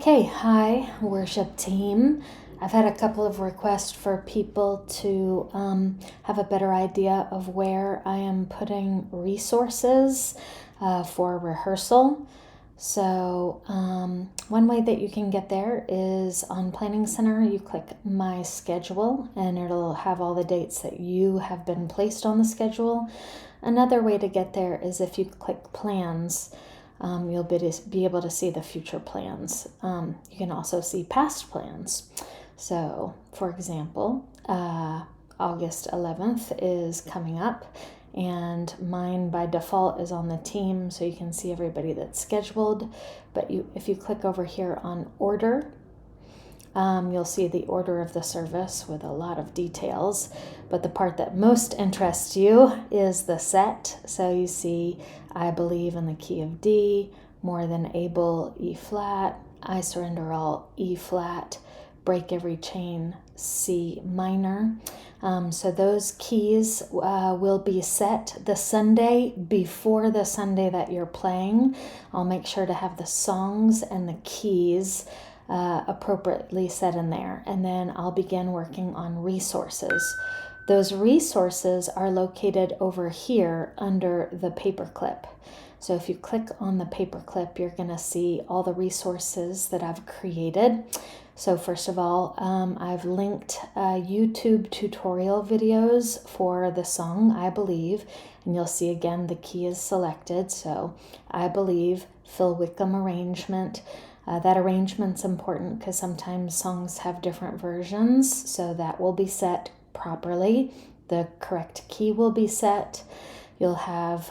Okay, hi, worship team. I've had a couple of requests for people to have a better idea of where I am putting resources for rehearsal. So, one way that you can get there is on Planning Center. You click My Schedule, and it'll have all the dates that you have been placed on the schedule. Another way to get there is if you click Plans. You'll be able to see the future plans. You can also see past plans. So, for example, August 11th is coming up, and mine by default is on the team, so you can see everybody that's scheduled. But if you click over here on Order, you'll see the order of the service with a lot of details, but the part that most interests you is the set. So you see, I Believe in the key of D, More Than Able, E flat, I Surrender All, E flat, Break Every Chain, C minor. So those keys will be set the Sunday before the Sunday that you're playing. I'll make sure to have the songs and the keys appropriately set in there, and then I'll begin working on resources. Those resources are located over here under the paperclip. So if you click on the paperclip, you're going to see all the resources that I've created. So first of all, I've linked YouTube tutorial videos for the song I Believe, and you'll see again the key is selected. So I Believe, Phil Wickham arrangement. That arrangement's important because sometimes songs have different versions, so that will be set properly. The correct key will be set. You'll have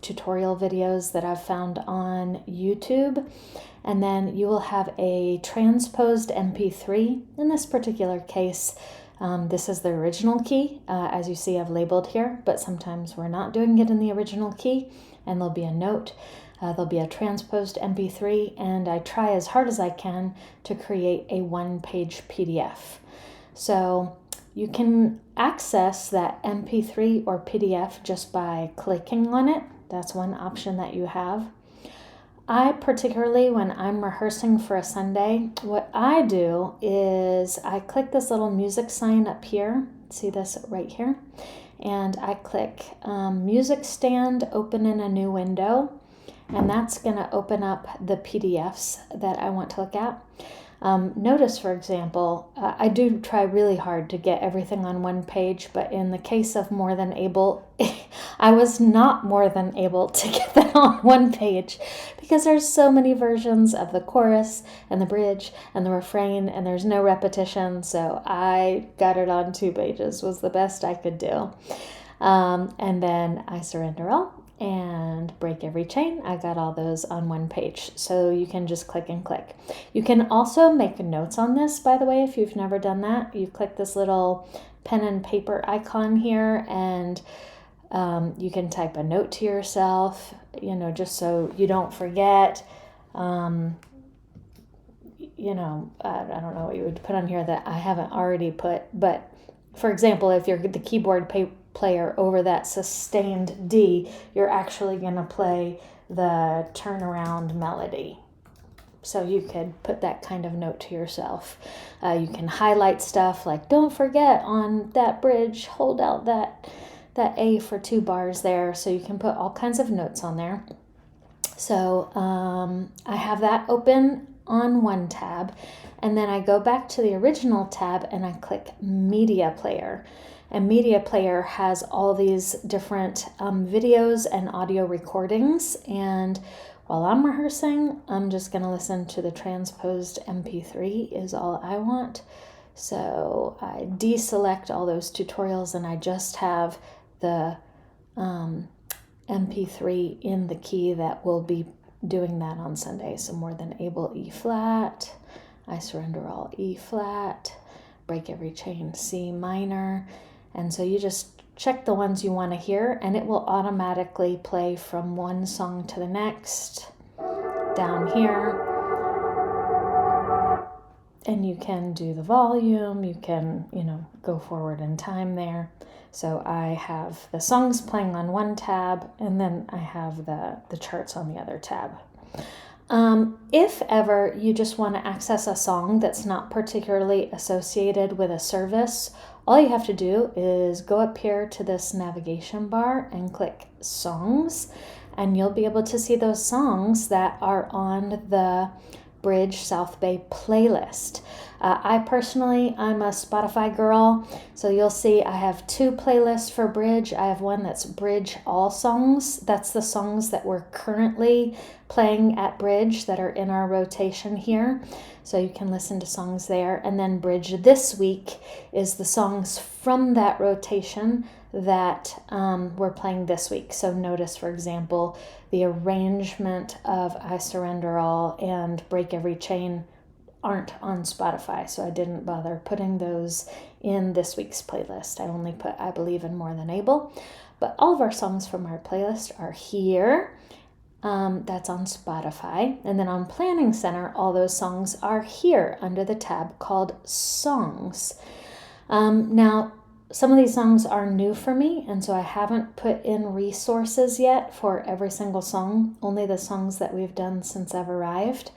tutorial videos that I've found on YouTube, and then you will have a transposed MP3. In this particular case, this is the original key. As you see, I've labeled here, but sometimes we're not doing it in the original key, and there'll be a note. There'll be a transposed MP3, and I try as hard as I can to create a one-page PDF. So you can access that MP3 or PDF just by clicking on it. That's one option that you have. I particularly, when I'm rehearsing for a Sunday, what I do is I click this little music sign up here. See this right here? And I click Music Stand, Open in a New Window. And that's going to open up the PDFs that I want to look at. Notice, for example, I do try really hard to get everything on one page, but in the case of More Than Able, I was not more than able to get that on one page because there's so many versions of the chorus and the bridge and the refrain, and there's no repetition, so I got it on 2 pages, was the best I could do. And then I Surrender All and Break Every Chain. I got all those on one page, so you can just click and click. You can also make notes on this, by the way, if you've never done that. You click this little pen and paper icon here, and you can type a note to yourself, just so you don't forget. I don't know what you would put on here that I haven't already put, but for example, if you're the keyboard player over that sustained D, you're actually going to play the turnaround melody. So you could put that kind of note to yourself. You can highlight stuff like, don't forget on that bridge, hold out that A for 2 bars there. So you can put all kinds of notes on there. So I have that open on one tab, and then I go back to the original tab and I click Media Player. And Media Player has all these different videos and audio recordings, and while I'm rehearsing, I'm just going to listen to the transposed MP3 is all I want. So I deselect all those tutorials and I just have the MP3 in the key that will be doing that on Sunday. So More Than Able, E flat, I Surrender All, E flat, Break Every Chain, C minor. And so you just check the ones you want to hear, and it will automatically play from one song to the next down here. And you can do the volume, you can, go forward in time there. So I have the songs playing on one tab, and then I have the charts on the other tab. If ever you just want to access a song that's not particularly associated with a service, all you have to do is go up here to this navigation bar and click Songs, and you'll be able to see those songs that are on the Bridge South Bay playlist. I'm a Spotify girl, so you'll see I have 2 playlists for Bridge. I have one that's Bridge All Songs. That's the songs that we're currently playing at Bridge that are in our rotation here. So you can listen to songs there. And then Bridge This Week is the songs from that rotation that we're playing this week. So notice, for example, the arrangement of I Surrender All and Break Every Chain aren't on Spotify, so I didn't bother putting those in this week's playlist. I only put I Believe in More Than Able, but all of our songs from our playlist are here. That's on Spotify. And then on Planning Center, all those songs are here under the tab called Songs. Now, some of these songs are new for me, and so I haven't put in resources yet for every single song, only the songs that we've done since I've arrived.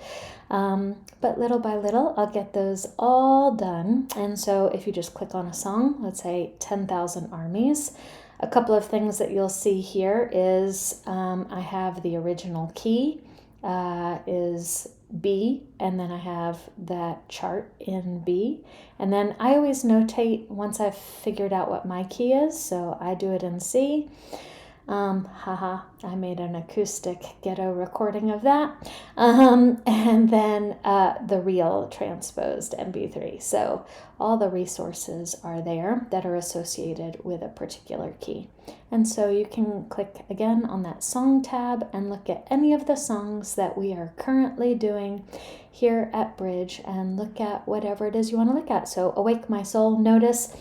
But little by little, I'll get those all done. And so if you just click on a song, let's say 10,000 Armies, a couple of things that you'll see here is I have the original key is B, and then I have that chart in B. And then I always notate once I've figured out what my key is, so I do it in C. I made an acoustic ghetto recording of that. And then the real transposed MP3. So all the resources are there that are associated with a particular key. And so you can click again on that song tab and look at any of the songs that we are currently doing here at Bridge and look at whatever it is you want to look at. So Awake My Soul, notice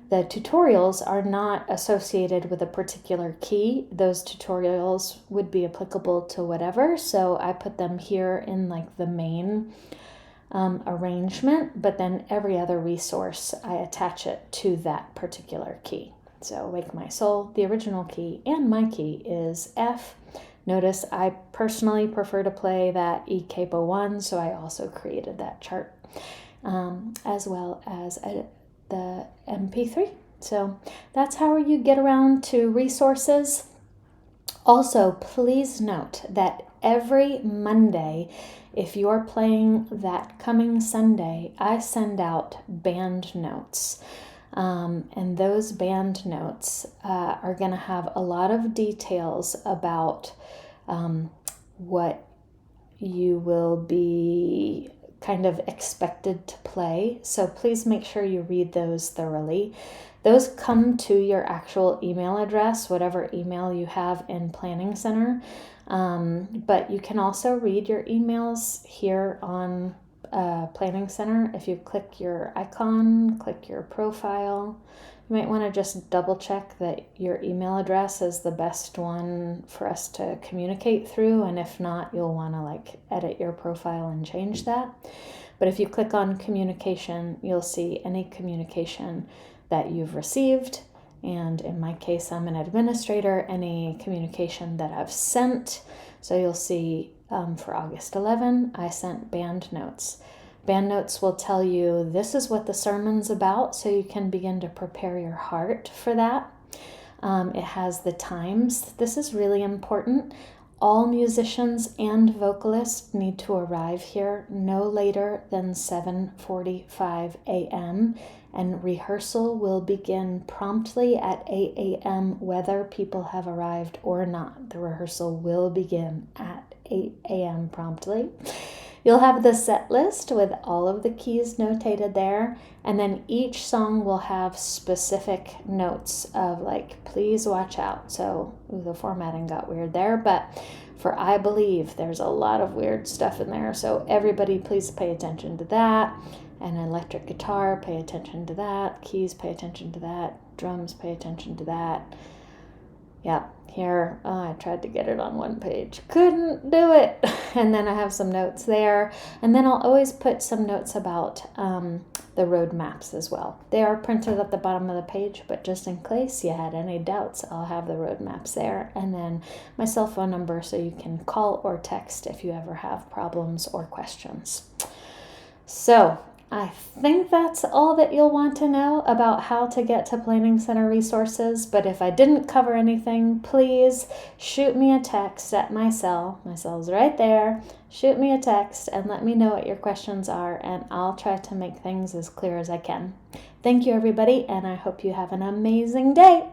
the tutorials are not associated with a particular key. Those tutorials would be applicable to whatever, so I put them here in like the main arrangement, but then every other resource I attach it to that particular key. So Wake My Soul, the original key, and my key is F. Notice I personally prefer to play that E capo 1, so I also created that chart, as well as the MP3. So that's how you get around to resources. Also, please note that every Monday, if you're playing that coming Sunday, I send out band notes. And those band notes are going to have a lot of details about what you will be kind of expected to play. So please make sure you read those thoroughly. Those come to your actual email address, whatever email you have in Planning Center. But you can also read your emails here on Planning Center. If you click your icon, click your profile, you might want to just double check that your email address is the best one for us to communicate through, and if not, you'll want to edit your profile and change that. But if you click on communication, you'll see any communication that you've received, and in my case, I'm an administrator, any communication that I've sent. So you'll see for August 11, I sent band notes. Band notes will tell you this is what the sermon's about, so you can begin to prepare your heart for that. It has the times. This is really important. All musicians and vocalists need to arrive here no later than 7:45 a.m. and rehearsal will begin promptly at 8 a.m. whether people have arrived or not. The rehearsal will begin at 8 a.m. promptly. You'll have the set list with all of the keys notated there, and then each song will have specific notes of please watch out. So the formatting got weird there, but for I Believe, there's a lot of weird stuff in there. So everybody please pay attention to that. And electric guitar, pay attention to that. Keys, pay attention to that. Drums, pay attention to that. Yeah, here I tried to get it on one page. Couldn't do it. And then I have some notes there. And then I'll always put some notes about the road maps as well. They are printed at the bottom of the page, but just in case you had any doubts, I'll have the road maps there. And then my cell phone number so you can call or text if you ever have problems or questions. So I think that's all that you'll want to know about how to get to Planning Center resources. But if I didn't cover anything, please shoot me a text at my cell. My cell's right there. Shoot me a text and let me know what your questions are, and I'll try to make things as clear as I can. Thank you, everybody, and I hope you have an amazing day.